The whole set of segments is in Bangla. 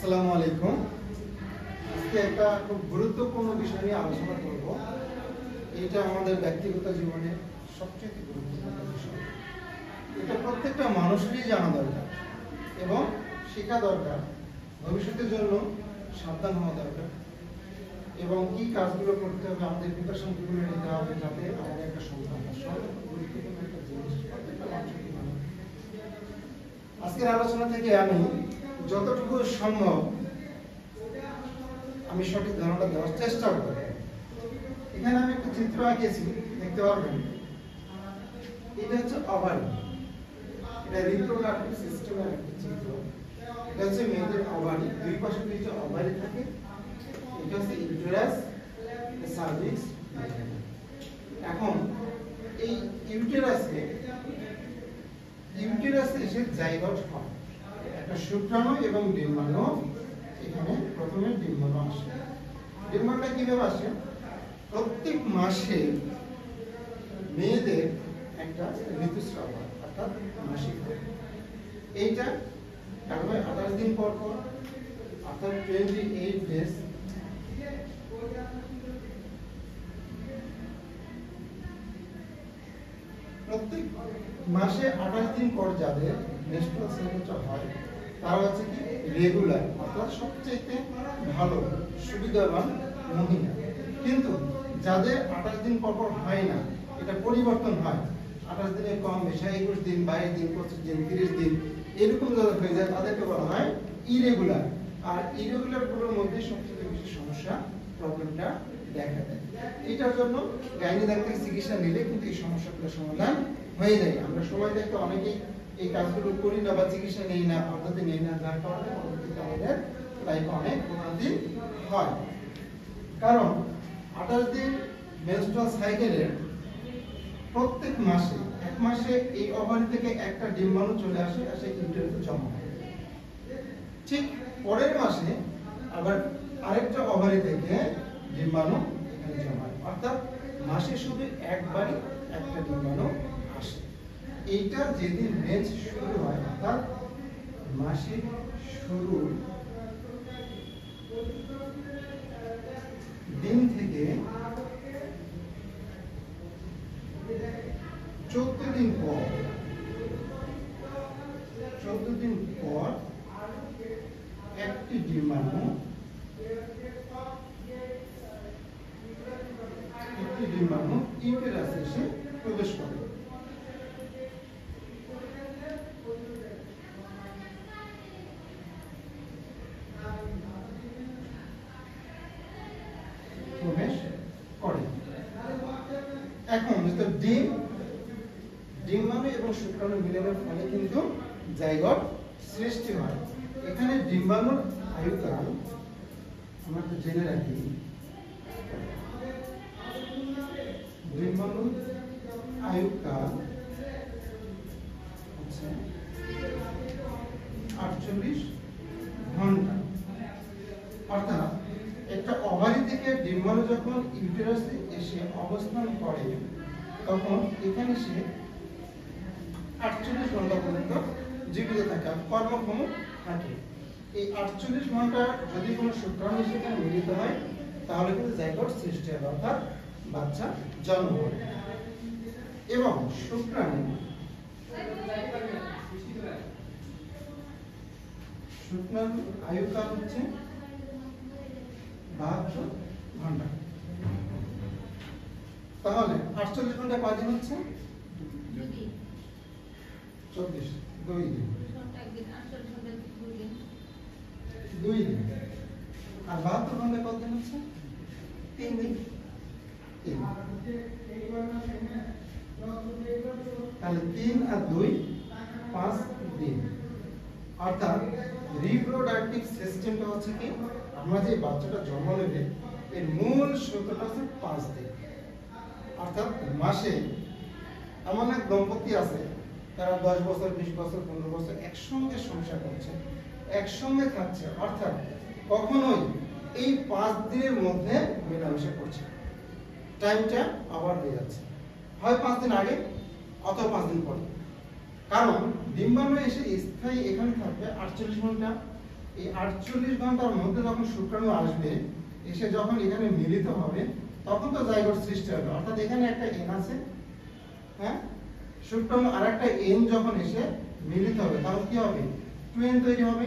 আসসালামু আলাইকুম। আজকে একটা খুব গুরুত্বপূর্ণ বিষয় নিয়ে আলোচনা করব। এটা আমাদের ব্যক্তিগত জীবনে সবচেয়ে গুরুত্বপূর্ণ বিষয়। এটা প্রত্যেকটা মানুষেরই জানা দরকার এবং শেখা দরকার। ভবিষ্যতের জন্য সাবধান হওয়া দরকার এবং কি কাজগুলো করতে হবে, আমাদের প্রিপারেশন কিভাবে নিতে হবে যাতে আমাদের একটা সন্তান হয়। গুরুত্বপূর্ণ একটা জিনিস প্রত্যেকটা মানুষের জীবনে। আজকের আলোচনা থেকে আমি যতটুকু সম্ভব আমি সঠিক ধারণা দেওয়ার চেষ্টা করব। এখানে আমি একটা চিত্র আঁকেছি, দেখতে পারবেন। এটা হচ্ছে ওভারি, এটা রিপ্রোডাক্টিভ সিস্টেমের একটা চিত্র। এটা হচ্ছে মেয়েদের ওভারি, দুই পাশে দুইটা ওভারি থাকে। এটা হচ্ছে ইউটেরাস, সার্ভিক্স। এখন এই ইউটেরাসে এসে জাইগোট হয় একটা শুক্রাণু এবং ডিম্বাণু। এখানে প্রথমে ডিম্বাণু আসে। ডিম্বাণুটা কিভাবে আসে? প্রত্যেক মাসে মেয়েদের একটা ঋতুস্রাব হয়, অর্থাৎ মাসিক হয়। এইটা 28 দিন পর পর, অর্থাৎ 28 ডেজ। প্রত্যেক মাসে 28 দিন পর যাদের মেনস্ট্রুয়াল সাইকেলটা হয় তারা হচ্ছে কি রেগুলার, অর্থাৎ সবচেয়ে ভালো সুবিধাবান মহিলা। কিন্তু যাদের 28 দিন পর পর হয় না, এটা পরিবর্তন হয়, 28 দিনের কম বেশি, 21 দিন, 22 দিন, 25 দিন, 30 দিন, এরকম যাদের হয়ে যায় তাদেরকে বলা হয় ইরেগুলার। আর ইরেগুলার গুলোর মধ্যে সবচেয়ে বেশি সমস্যা, প্রবলেমটা দেখা দেয়। এটার জন্য গাইনি ডাক্তারের চিকিৎসা নিলে কিন্তু এই সমস্যাগুলোর সমাধান হয়ে যায়। আমরা সময় দেখতে অনেকেই এই কাজগুলো করি না বা চিকিৎসা নেই না, পদ্ধতি নেই না, যার কারণে পরবর্তীতে আমাদের লাইফে অনেক ভোগান্তি হয়। কারণ 28 দিন মেনস্ট্রুয়াল সাইকেলের প্রত্যেক মাসে, এক মাসে এই ওভারি থেকে একটা ডিম্বাণু চলে আসে, ইউটেরাসে জমা হয়। ঠিক পরের মাসে আবার আরেকটা ওভারি থেকে ডিম্বাণু এখানে জমা হয়, অর্থাৎ মাসে শুধু একবারই একটা ডিম্বাণু আসে। এইটা যেদিন মেন্স শুরু হয়, অর্থাৎ মাসের শুরুর দিন থেকে 14 দিন পর, 14 দিন পর একটি ডিম্বাণু ইউটেরাসে এসে প্রবেশ করে। এখন ডিম্বাণু এবং শুক্রাণু মিলনের ফলে কিন্তু জাইগোট সৃষ্টি হয়। এখানে ডিম্বাণুর আয়ুকাল আমরা তো জেনে রাখি, ডিম্বাণুর আয়ুকাল হচ্ছে 48 ঘন্টা। অর্থাৎ একটা ওভারি থেকে ডিম্বাণু যখন ইউটেরাসে এসে অবস্থান করে তখন এখানে সে 48 ঘন্টা পর্যন্ত জীবিত থাকে, কর্মক্ষম থাকে। এই 48 ঘন্টা যদি কোনো শুক্রাণু সেখানে মিলিত হয় তাহলে কিন্তু জাইগোট সৃষ্টি হবে, অর্থাৎ বাচ্চা জন্ম হবে। এবং শুক্রাণু আয়ুকাল হচ্ছে 72 ঘন্টা। তাহলে 48 ঘন্টা কয়দিন হচ্ছে? 24, 2 দিন। 2 দিন। আর 72 ঘন্টা কতদিন হচ্ছে? 3 দিন। তাহলে 3 আর 2 5 দিন। অর্থাৎ রিপ্রোডাক্টিভ সিস্টেমটা হচ্ছে কি, আমরা যে বাচ্চাটা জন্ম নেবে এর মূল সূত্রটা হচ্ছে 5 দিন। অর্থাৎ মাসে এমন এক দম্পতি আছে তারা 10 বছর, 20 বছর, 15 বছর একসঙ্গে সংসার করছে, একসঙ্গে থাকছে, অর্থাৎ কখনোই এই 5 দিনের মধ্যে মেলামেশা করছে। টাইমটা আবার হয়ে যাচ্ছে, হয় 5 দিন আগে অথবা 5 দিন পরে। কারণ ডিম্বাণু এসে স্থায়ী এখানে থাকবে 48 ঘন্টা, এই 48 ঘন্টার মধ্যে যখন শুক্রাণু আসবে, এসে যখন এখানে মিলিত হবে, তখন তো জাইগোট সৃষ্টি হবে। অর্থাৎ এখানে একটা এন আছে, হ্যাঁ, শুক্রাণু আর একটা এন যখন এসে মিলিত হবে, তাহলে কি হবে? 2n তৈরি হবে।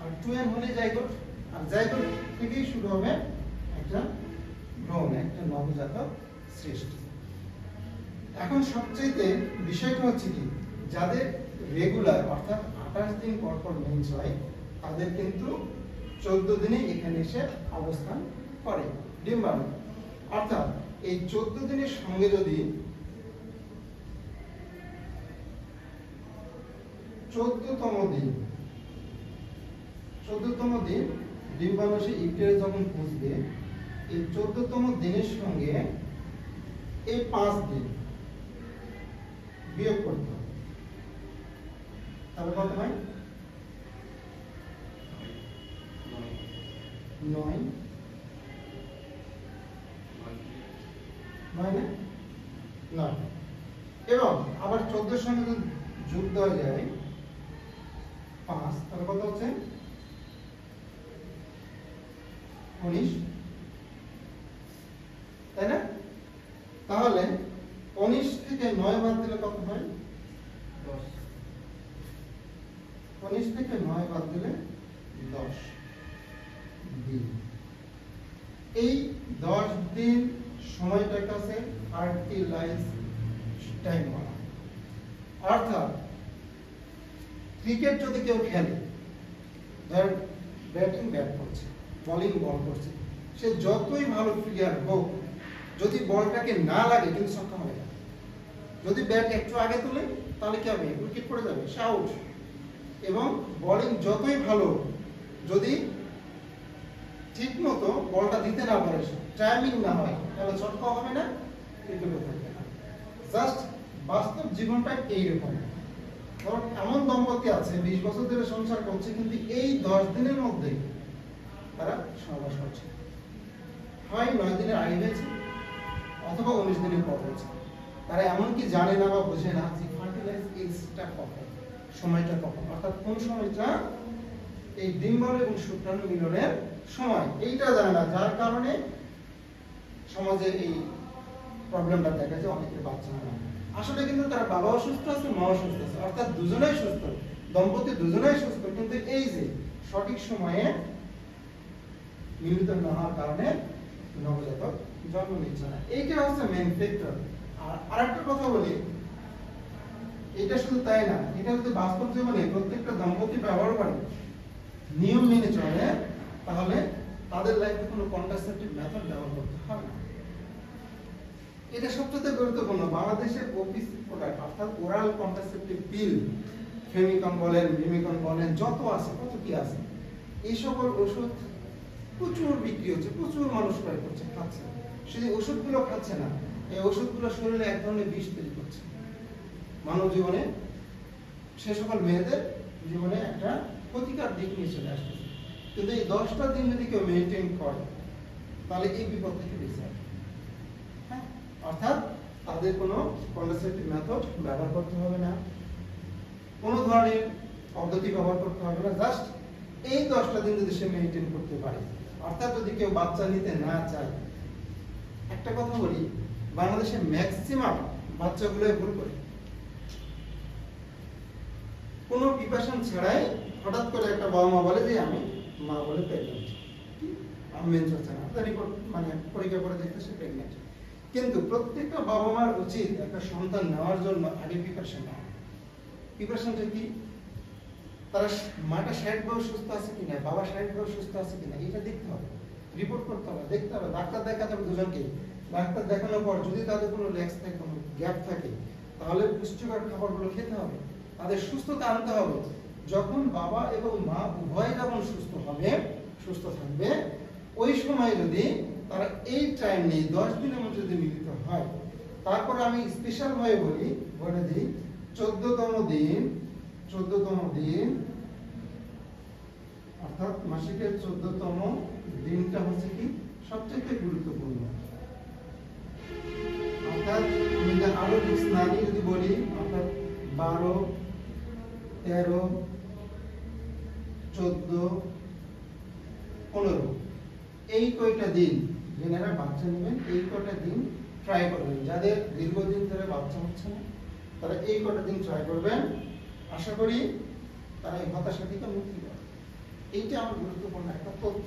আর 2n হলে জাইগোট, আর জাইগোট থেকেই শুরু হবে একটা ভ্রূণ, একটা নবজাতক সৃষ্টি। এখন সবচেয়ে বিষয়টা হচ্ছে কি, যাদের রেগুলার অর্থাৎ 28 দিন পর পর মেন্স হয়, তাদের কিন্তু 14 দিনে এখানে এসে অবস্থান করে ডিম্বাণু। অর্থাৎ এই 14 দিনের সঙ্গে যদি 14তম দিন ডিম্বাণু সে ইউটেরাস যখন পৌঁছবে, এই 14তম দিনের সঙ্গে এই 5 দিন বিয়োগ করতে হবে, তাহলে কত হয়? 9 এবং আবার 14 সঙ্গে যদি যোগ দেওয়া যায় 5, তাহলে কত হচ্ছে? 19, তাই না? তাহলে 19 থেকে 9 বাদ দিলে কত হয়? 10। 19 থেকে 9 বাদ দিলে 10 দিন। এই 10 দিন সময়টাকে আছে ফার্টিলাইজ টাইম বলা। অর্থাৎ ক্রিকেট যদি কেউ খেলে, ধর ব্যাটিং ব্যাট করছে, বোলিং বল করছে, সে যতই ভালো প্লেয়ার হোক, যদি বলটাকে না লাগে কিন্তু ছক্কা হবে না। যদি ব্যাট একটু আগে তুলে তাহলে কি হবে? উইকেট পড়ে যাবে, সে আউট। এবং বোলিং যতই ভালো, যদি ঠিক মতো বলটা দিতে না পারে, টাইমিং না হয়, তাহলে ছক্কা হবে না, উইকেটও থাকবে না। জাস্ট বাস্তব জীবনটা এইরকম। ধর এমন দম্পতি আছে 20 বছর ধরে সংসার করছে, কিন্তু এই 10 দিনের মধ্যে তারা সহবাস করছে, হয় 9 দিনের আগে হয়েছে অথবা 19 দিনের পর হয়েছে। তারা এমনকি জানে না বা বোঝে না যে ফার্টিলাইজ এজটা কখন, সময়টা কখন, অর্থাৎ কোন সময়টা এই ডিম্বাণু এবং শুক্রাণু মিলনের সময়, এইটা জানে না। যার কারণে সমাজে এই প্রবলেমটা দেখা যায়, অনেকের বাচ্চা হয় না। আসলে কিন্তু তার বাবা অসুস্থ আছে, মা অসুস্থ আছে, অর্থাৎ দুজনেই সুস্থ, দম্পতি দুজনেই সুস্থ, কিন্তু এই যে সঠিক সময়ে মিলিত না হওয়ার কারণে নবজাতক জন্ম নিচ্ছে না। এইটা হচ্ছে মেইন ফ্যাক্টর। আর আরেকটা কথা বলি, এটা শুধু তাই না, এটা যদি বাস্তব জীবনে প্রত্যেকটা দম্পতি ব্যবহার করে, নিয়ম মেনে চলে, তাহলে তাদের লাইফে কোনো কন্ট্রাসেপটিভ মেথড ব্যবহার করতে হবে না। এটা সবচেয়ে গুরুত্বপূর্ণ। বাংলাদেশে ওপিস প্রোডাক্ট অর্থাৎ ওরাল কন্ট্রাসেপটিভ পিল, ফেমিকন বলেন, মিমিকন বলেন, যত আছে, কত কি আছে, এই সকল ওষুধ প্রচুর বিক্রি হচ্ছে, প্রচুর মানুষ ক্রয় করছে, খাচ্ছে। শুধু ওষুধগুলো খাচ্ছে না, এই ওষুধগুলো শরীরে এক ধরনের বিষ তৈরি করছে। মানব জীবনে, সে সকল মেয়েদের জীবনে একটা ক্ষতিকর দিক নিয়ে চলে আসতেছে। কিন্তু এই 10টা দিন যদি কেউ মেনটেন করে, তাহলে এই বিপদ থেকে বেঁচে আসবে। হ্যাঁ, অর্থাৎ তাদের কোনো কন্ট্রাসেপটিভ মেথড ব্যবহার করতে হবে না, কোনো ধরনের পদ্ধতি ব্যবহার করতে হবে না। জাস্ট এই 10টা দিন যদি সে মেনটেন করতে পারে, অর্থাৎ যদি কেউ বাচ্চা নিতে না চায়, একটা কথা বলি, বাংলাদেশে ম্যাক্সিমাম বাচ্চাগুলো ভুল করে, কোনো প্রিপারেশন ছাড়াই হঠাৎ করে একটা বাবা মা বলে যে আমি মা বলে প্রেগনেন্ট, আমি মেন্স হচ্ছে না, রিপোর্ট মানে পরীক্ষা করে দেখতে সে প্রেগনেন্ট। কিন্তু প্রত্যেকটা বাবা মার উচিত একটা সন্তান নেওয়ার জন্য আগে প্রিপারেশন নেওয়া। প্রিপারেশনটা কি? তারা মাটা শারীরিকভাবে সুস্থ আছে কিনা, বাবা শারীরিকভাবে সুস্থ আছে কিনা, এটা দেখতে হবে, রিপোর্ট করতে হবে, দেখতে হবে। ডাক্তার দেখাতে হবে দুজনকে। ডাক্তার দেখানোর পর যদি তাদের কোনো ল্যাক্স থাকে, কোনো গ্যাপ থাকে, তাহলে পুষ্টিকর খাবারগুলো খেতে হবে, তাদের সুস্থতা আনতে হবে। যখন বাবা এবং মা উভয় যখন সুস্থ হবে, সুস্থ থাকবে, ওই সময় যদি তারা এই টাইম নিয়ে 10 দিনের মধ্যে যদি মিলিত হয়, তারপর আমি স্পেশাল ভাবে বলে দিই 14তম দিন অর্থাৎ মাসিকের 14তম দিনটা হচ্ছে কি সবচেয়ে গুরুত্বপূর্ণ। অর্থাৎ আমি আরো স্নানি যদি বলি, অর্থাৎ 12, 13, 14, 15 এই কয়টা দিন যেনারা বাচ্চা নেবেন এই কয়টা দিন ট্রাই করবেন। যাদের দীর্ঘদিন ধরে বাচ্চা হচ্ছে না তারা এই কয়টা দিন ট্রাই করবেন, আশা করি তারা এই হতাশা থেকে মুক্তি পাবে। এইটা আমার গুরুত্বপূর্ণ একটা তথ্য।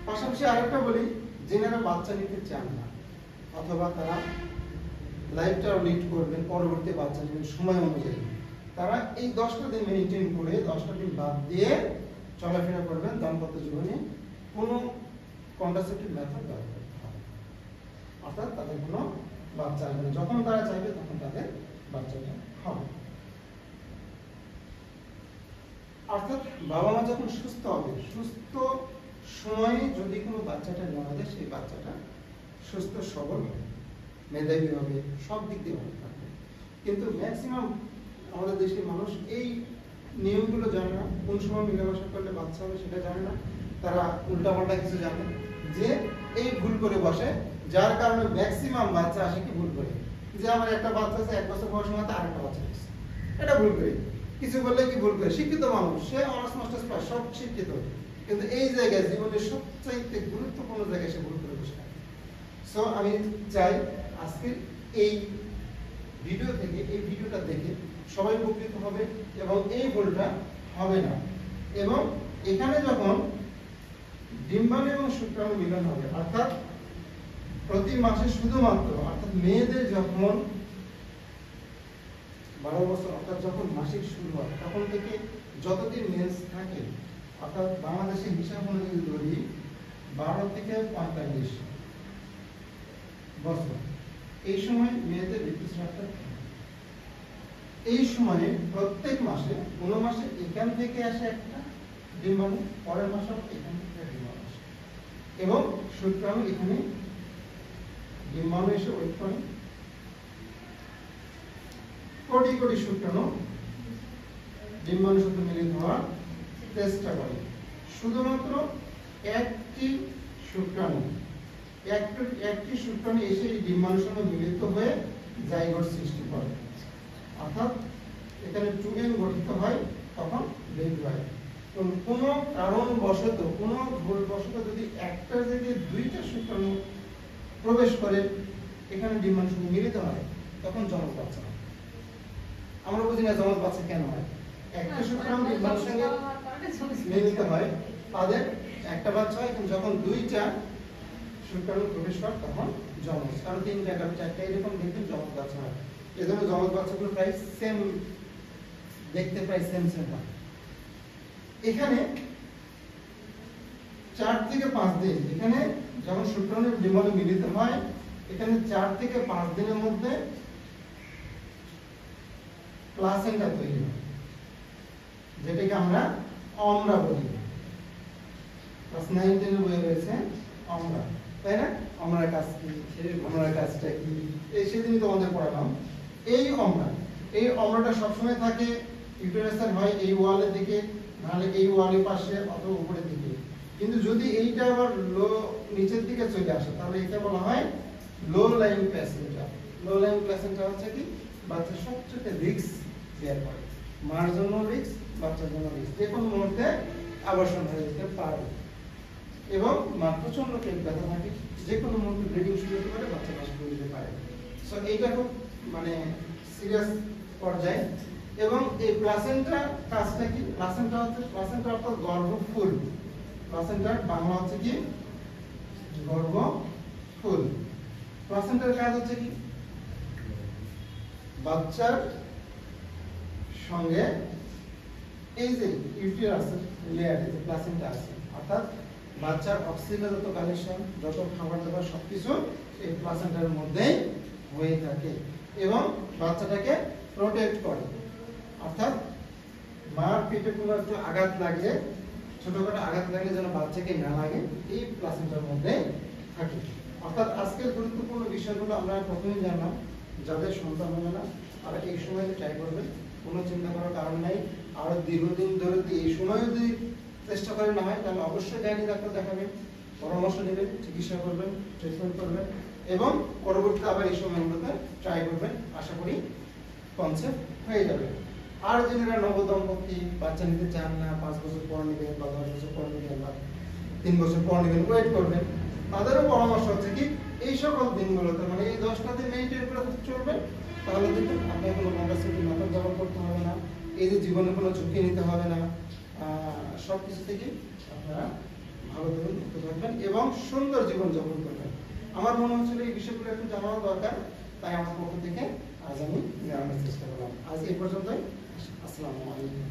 পাশাপাশি আরেকটা বলি, যেনারা বাচ্চা নিতে চান না অথবা তারা লাইফটাও লিড করবেন, পরবর্তী বাচ্চা নেবেন সময় অনুযায়ী, তারা এই 10টা দিন মেনটেন করে 10টা দিন বাদ দিয়ে চলাফেরা করবেন। দাম্পত্য জীবনে কোনো কন্ট্রাসেপটিভ মেথড ব্যবহার করতে হবে, অর্থাৎ তাদের কোনো বাচ্চা আসবে না। যখন তারা চাইবে তখন তাদের বাচ্চাটা হবে। অর্থাৎ বাবা মা যখন সুস্থ হবে, সুস্থ সময়ে যদি কোনো বাচ্চাটা নেওয়া যায় সেই বাচ্চাটা সুস্থ সবল হবে, মেধাবী হবে, সব দিক দিয়ে ভালো থাকবে। কিন্তু ম্যাক্সিমাম আমাদের দেশের মানুষ এই নিয়মগুলো জানে না, কোন সময় মেলামেশা করলে বাচ্চা হবে সেটা জানে না। তারা উল্টাপাল্টা কিছু জানে, যে এই ভুল করে বসে, যার কারণে ম্যাক্সিমাম বাচ্চা আসে কি ভুল করে, যে আমার একটা বাচ্চা আছে 1 বছর বয়স হতে আরেকটা বাচ্চা আছে, এটা ভুল করে। কিছু বললে কি ভুল করে, শিক্ষিত মানুষ, সে অনার্স মাস্টার্স পাস সব শিক্ষিত, কিন্তু এই জায়গায় জীবনের সবচাইতে গুরুত্বপূর্ণ জায়গায় সে ভুল করে বসে থাকে। সো আমি চাই আজকে এই ভিডিও থেকে, এই ভিডিওটা দেখে সবাই উপকৃত হবে এবং এই ভুলটা হবে না। এবং এখানে যখন ডিম্বাণু এবং শুক্রাণু মিলন হবে, অর্থাৎ প্রতি মাসে শুধুমাত্র, অর্থাৎ মেয়েদের যখন 12 বছর অর্থাৎ যখন মাসিক শুরু হয় তখন থেকে যতদিন মেন্স থাকে, অর্থাৎ বাংলাদেশের হিসাব অনুযায়ী ধরি 12 থেকে 45 বছর, এই সময় মেয়েদের ঋতুস্রাবটা থাকে। এই সময়ে প্রত্যেক মাসে কোনো মাসে এখান থেকে আসে একটা ডিম্বাণু, পরের মাসে এখান থেকে ডিম্বাণু আসে এবং শুক্রাণু এখানে ডিম্বাণু এসে ওয়েট করে। কোটি কোটি শুক্রাণু ডিম্বাণুর সাথে মিলিত হওয়ার চেষ্টা করে। শুধুমাত্র একটি শুক্রাণু এসে এই ডিম্বাণুর সঙ্গে মিলিত হয়ে জাইগোট সৃষ্টি করে, অর্থাৎ এখানে 2n গঠিত হয়, তখন বেবি হয়। কোনো কারণবশত, কোনো ভুলবশত যদি একটা জায়গায় 2টা শুক্রাণু প্রবেশ করে এখানে ডিম্বাণুর সঙ্গে মিলিত হয়, তখন যমজ বাচ্চা হয়। আমরা বুঝি না যমজ বাচ্চা কেন হয়। একটা শুক্রাণু ডিম্বাণুর সঙ্গে মিলিত হয়, তাদের একটা বাচ্চা হয়, কিন্তু যখন 2টা শুক্রাণু প্রবেশ করে তখন যমজ, কারণ 3টা 4টা এরকম দেখবেন যমজ বাচ্চা হয়। এজন্য যমজ বাচ্চাগুলো প্রায় সেম দেখতে, প্রায় সেম হয়। এখানে 4 থেকে 5 দিন, এখানে যখন শুক্রাণু ডিম্বাণু মিলিত হয়, এখানে 4 থেকে 5 দিনের মধ্যে প্লাসেন্টা তৈরি হয়, যেটাকে আমরা অমরা বলি। ক্লাস 9-10 এর বইয়ে রয়েছে অমরা, তাই না? অমরার কাজ কি, অমরার কাজটা কি, এই সেদিনই তোমাদের পড়ালাম। এই অমরাটা সবসময় থাকে ইউটেরাসের হয় এই ওয়ালের দিকে, নাহলে এই ওয়ালের পাশে অথবা উপরের দিকে। কিন্তু যদি এইটা আবার নিচের দিকে চলে আসে তাহলে এটা বলা হয় low lying placenta. Low lying placenta হচ্ছে কি, বাচ্চা সবচেয়ে রিস্ক বের করে, মার জন্য রিস্ক, বাচ্চার জন্য রিস্ক, যে কোনো মুহূর্তে আবর্ষণ হয়ে যেতে পারে এবং মা প্রচন্ড পেট ব্যথা থাকে, যে কোনো মুহূর্তে ব্লিডিং শুরু হতে পারে, বাচ্চা নষ্ট হয়ে যেতে পারে। সো এইটা খুব সিরিয়াস পর্যায়ে। এবং এই প্লাসেন্টা কাজটা কি, প্লাসেন্টা অর্থাৎ গর্ভফুল, প্লাসেন্টার বাংলা হচ্ছে কি গর্ভফুল। প্লাসেন্টার কাজ হচ্ছে কি, বাচ্চার সঙ্গে এই যে ইউটেরাস লেয়ার, যে প্লাসেন্টা আছে, অর্থাৎ বাচ্চার অক্সিজেন যত কালেকশন, যত খাবার দাবার সবকিছু এই প্লাসেন্টার মধ্যেই হয়ে থাকে এবং বাচ্চাটাকে প্রোটেক্ট করে। অর্থাৎ মার পেটে কোনো একটু আঘাত লাগলে, ছোটখাটো আঘাত লাগলে যেন বাচ্চাকে না লাগে, এই প্লাসেন্টার মধ্যে থাকে। অর্থাৎ আজকের গুরুত্বপূর্ণ বিষয়গুলো আমরা প্রথমেই জানলাম। যাদের সন্তান হবে না তারা এই সময় ট্রাই করবেন, কোনো চিন্তা করার কারণ নাই। আর দীর্ঘদিন ধরে এই সময় যদি চেষ্টা করে না হয় তাহলে অবশ্যই গাইনি ডাক্তার দেখাবেন, পরামর্শ নেবেন, চিকিৎসা করবেন, ট্রিটমেন্ট করবেন এবং পরবর্তীতে আবার এই সময়গুলোতে ট্রাই করবেন। আশা করি কনসেপ্ট হয়ে যাবে। আর যারা নবদম্পতি বাচ্চা নিতে চান না, 5 বছর পর নেবেন বা 10 বছর পর নেবেন বা 3 বছর পর নেবেন, ওয়েট করবেন, তাদেরও পরামর্শ হচ্ছে কি এই সকল দিনগুলোতে মানে এই 10টা দিন মেইনটেইন করে চলবেন, তাহলে দেখবেন আপনার কোনো কন্ট্রাসেপটিভ মেথড ব্যবহার করতে হবে না, এই যে জীবনে কোনো ঝুঁকি নিতে হবে না, সব কিছু থেকে আপনারা ভালো জীবন করতে পারবেন এবং সুন্দর জীবন যাপন করবেন। আমার মনে হচ্ছিল এই বিষয়গুলো একটু জানানো দরকার, তাই আমার পক্ষ থেকে আজ আমি জানানোর চেষ্টা করলাম। আজ এই পর্যন্তই। আসসালামু আলাইকুম।